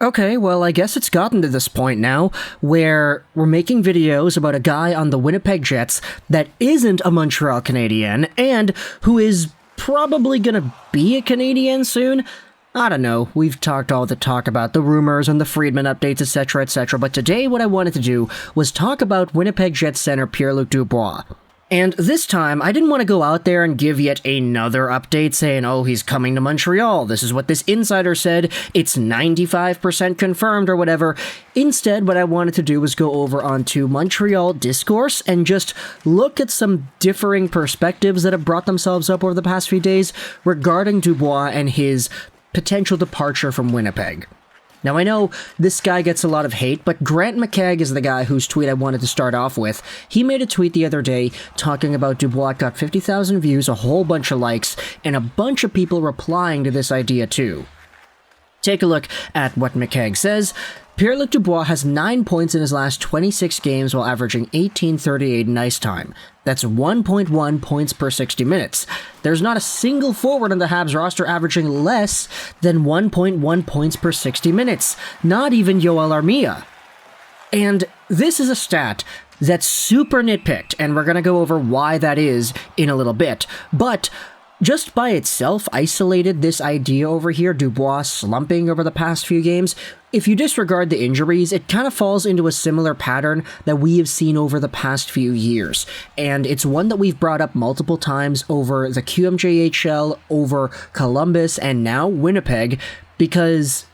Okay, well, I guess it's gotten to this point now where we're making videos about a guy on the Winnipeg Jets that isn't a Montreal Canadien and who is probably gonna be a Canadian soon. I don't know, we've talked all the talk about the rumors and the Friedman updates, etc., but today what I wanted to do was talk about Winnipeg Jets center Pierre-Luc Dubois. And this time, I didn't want to go out there and give yet another update saying, oh, he's coming to Montreal, this is what this insider said, it's 95% confirmed or whatever. Instead, what I wanted to do was go over onto Montreal Discourse and just look at some differing perspectives that have brought themselves up over the past few days regarding Dubois and his potential departure from Winnipeg. Now, I know this guy gets a lot of hate, but Grant McKegg is the guy whose tweet I wanted to start off with. He made a tweet the other day talking about Dubois got 50,000 views, a whole bunch of likes, and a bunch of people replying to this idea too. Take a look at what McKegg says. Pierre-Luc Dubois has 9 points in his last 26 games while averaging 18:38 in ice time. That's 1.1 points per 60 minutes. There's not a single forward on the Habs roster averaging less than 1.1 points per 60 minutes. Not even Yoel Armia. And this is a stat that's super nitpicked, and we're going to go over why that is in a little bit. But just by itself, isolated this idea over here, Dubois slumping over the past few games, if you disregard the injuries, it kind of falls into a similar pattern that we have seen over the past few years. And it's one that we've brought up multiple times over the QMJHL, over Columbus, and now Winnipeg, because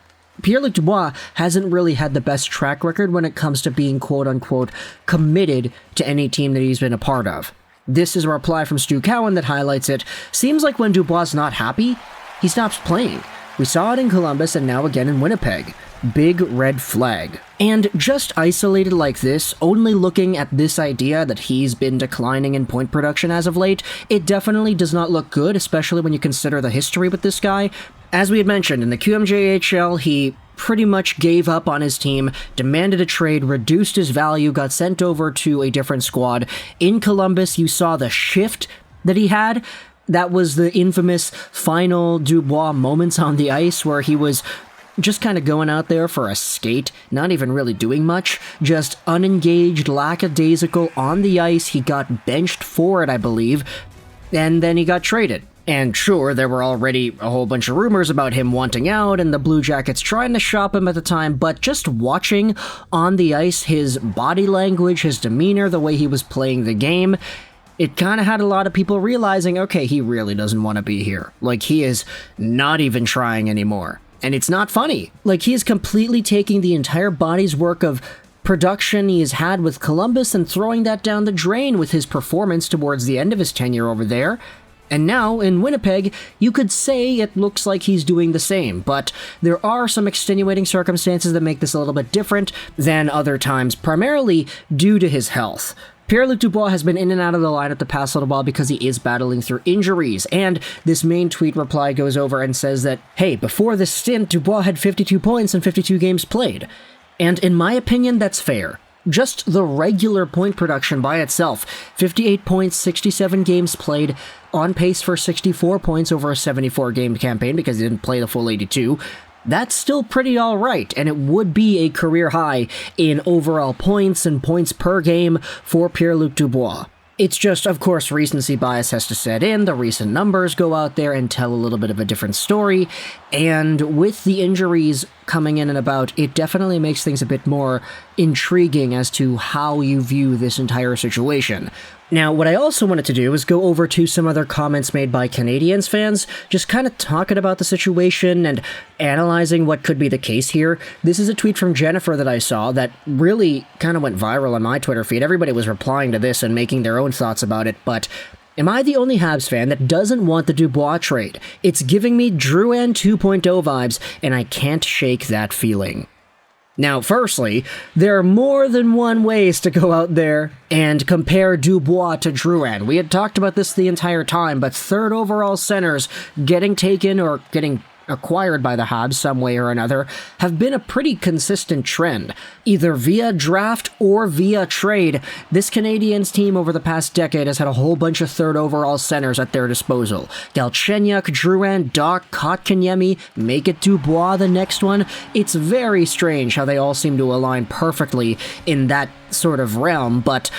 Pierre-Luc Dubois hasn't really had the best track record when it comes to being quote-unquote committed to any team that he's been a part of. This is a reply from Stu Cowan that highlights it. Seems like when Dubois is not happy, he stops playing. We saw it in Columbus and now again in Winnipeg. Big red flag. And just isolated like this, only looking at this idea that he's been declining in point production as of late, it definitely does not look good, especially when you consider the history with this guy. As we had mentioned, in the QMJHL, he pretty much gave up on his team, demanded a trade, reduced his value, got sent over to a different squad. In Columbus, you saw the shift that he had. That was the infamous final Dubois moments on the ice where he was just kind of going out there for a skate, not even really doing much, just unengaged, lackadaisical on the ice. He got benched for it, I believe, and then he got traded. And sure, there were already a whole bunch of rumors about him wanting out and the Blue Jackets trying to shop him at the time, but just watching on the ice his body language, his demeanor, the way he was playing the game, it kind of had a lot of people realizing, okay, he really doesn't want to be here. Like, he is not even trying anymore. And it's not funny. Like, he is completely taking the entire body's work of production he has had with Columbus and throwing that down the drain with his performance towards the end of his tenure over there. And now, in Winnipeg, you could say it looks like he's doing the same, but there are some extenuating circumstances that make this a little bit different than other times, primarily due to his health. Pierre-Luc Dubois has been in and out of the lineup the past little while because he is battling through injuries, and this main tweet reply goes over and says that, hey, before this stint, Dubois had 52 points in 52 games played. And in my opinion, that's fair. Just the regular point production by itself, 58 points, 67 games played, on pace for 64 points over a 74-game campaign because he didn't play the full 82. That's still pretty alright, and it would be a career high in overall points and points per game for Pierre-Luc Dubois. It's just, of course, recency bias has to set in, the recent numbers go out there and tell a little bit of a different story, and with the injuries coming in and about, it definitely makes things a bit more intriguing as to how you view this entire situation. Now, what I also wanted to do is go over to some other comments made by Canadiens fans, just kind of talking about the situation and analyzing what could be the case here. This is a tweet from Jennifer that I saw that really kind of went viral on my Twitter feed. Everybody was replying to this and making their own thoughts about it, but am I the only Habs fan that doesn't want the Dubois trade? It's giving me Drouin 2.0 vibes, and I can't shake that feeling. Now, firstly, there are more than one ways to go out there and compare Dubois to Drouin. We had talked about this the entire time, but third overall centers getting taken or getting acquired by the Habs some way or another, have been a pretty consistent trend. Either via draft or via trade, this Canadiens team over the past decade has had a whole bunch of third overall centers at their disposal. Galchenyuk, Drouin, Dach, Kotkaniemi, make it Dubois the next one. It's very strange how they all seem to align perfectly in that sort of realm, but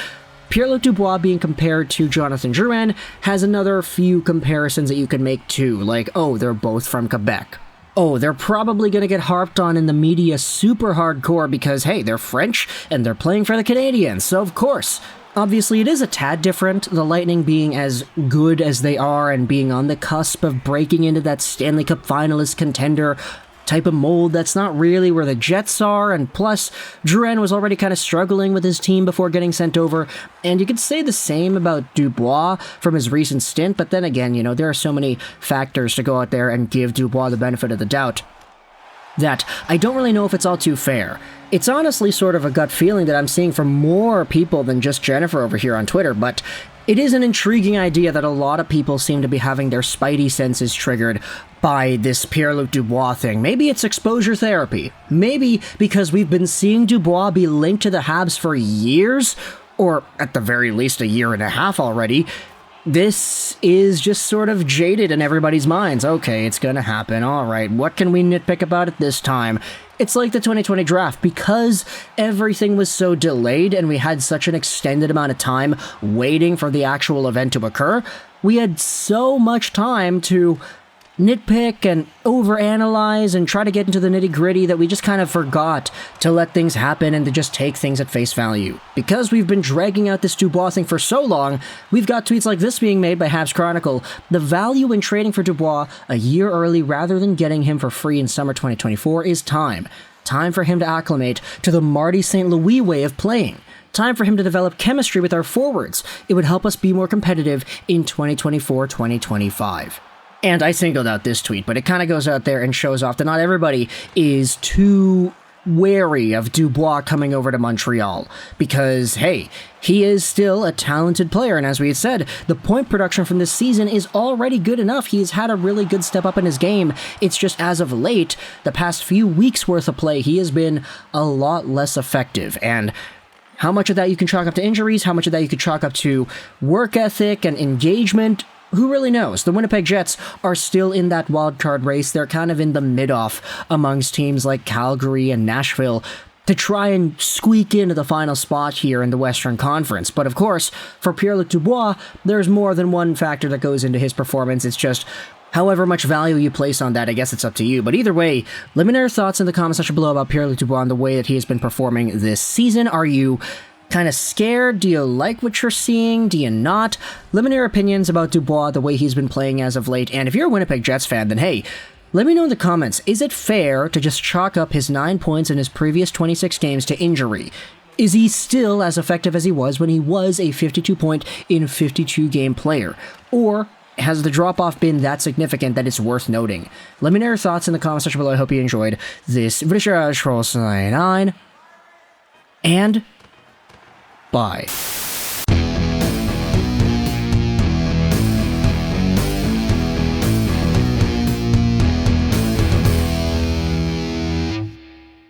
Pierre-Luc Dubois being compared to Jonathan Drouin has another few comparisons that you can make too, like, oh, they're both from Quebec. Oh, they're probably going to get harped on in the media super hardcore because, hey, they're French and they're playing for the Canadiens, so of course. Obviously, it is a tad different, the Lightning being as good as they are and being on the cusp of breaking into that Stanley Cup finalist contender type of mold. That's not really where the Jets are, and plus, Drouin was already kind of struggling with his team before getting sent over, and you could say the same about Dubois from his recent stint, but then again, you know, there are so many factors to go out there and give Dubois the benefit of the doubt that I don't really know if it's all too fair. It's honestly sort of a gut feeling that I'm seeing from more people than just Jennifer over here on Twitter, but it is an intriguing idea that a lot of people seem to be having their spidey senses triggered by this Pierre-Luc Dubois thing. Maybe it's exposure therapy. Maybe because we've been seeing Dubois be linked to the Habs for years, or at the very least a year and a half already. This is just sort of jaded in everybody's minds. Okay, it's gonna happen. Alright, what can we nitpick about it this time? It's like the 2020 draft. Because everything was so delayed and we had such an extended amount of time waiting for the actual event to occur, we had so much time to nitpick and overanalyze and try to get into the nitty-gritty that we just kind of forgot to let things happen and to just take things at face value. Because we've been dragging out this Dubois thing for so long, we've got tweets like this being made by Habs Chronicle. The value in trading for Dubois a year early rather than getting him for free in summer 2024 is time. Time for him to acclimate to the Marty St. Louis way of playing. Time for him to develop chemistry with our forwards. It would help us be more competitive in 2024-2025. And I singled out this tweet, but it kind of goes out there and shows off that not everybody is too wary of Dubois coming over to Montreal. Because, hey, he is still a talented player, and as we had said, the point production from this season is already good enough. He's had a really good step up in his game. It's just as of late, the past few weeks worth of play, he has been a lot less effective. And how much of that you can chalk up to injuries, how much of that you could chalk up to work ethic and engagement, who really knows? The Winnipeg Jets are still in that wildcard race. They're kind of in the mid-off amongst teams like Calgary and Nashville to try and squeak into the final spot here in the Western Conference. But of course, for Pierre-Luc Dubois, there's more than one factor that goes into his performance. It's just however much value you place on that, I guess it's up to you. But either way, let me know your thoughts in the comment section below about Pierre-Luc Dubois and the way that he has been performing this season. Are you kind of scared? Do you like what you're seeing? Do you not? Let me know your opinions about Dubois, the way he's been playing as of late. And if you're a Winnipeg Jets fan, then hey, let me know in the comments, is it fair to just chalk up his 9 points in his previous 26 games to injury? Is he still as effective as he was when he was a 52-point in 52-game player? Or has the drop-off been that significant that it's worth noting? Let me know your thoughts in the comment section below. I hope you enjoyed this video. Juraj, and bye.